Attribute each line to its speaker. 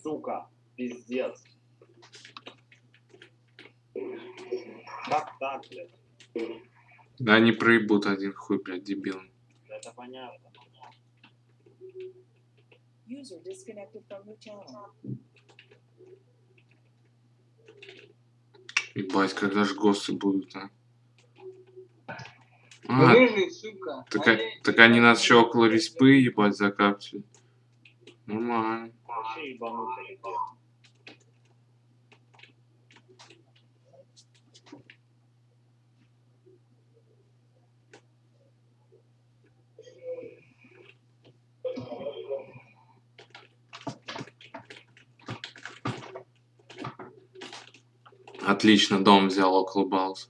Speaker 1: Сука, пиздец. Как так, блядь?
Speaker 2: Да они проебут один хуй, блядь, дебил.
Speaker 1: Это понятно.
Speaker 3: User disconnected from your channel.
Speaker 2: Ебать, когда ж ГОСТы будут, а? А,
Speaker 4: Рыжий, сука.
Speaker 2: так они нас еще около респы, ебать, закапсили. Нормально.
Speaker 1: Вообще ебанутый, ребят.
Speaker 2: Отлично, дом взял около Баус.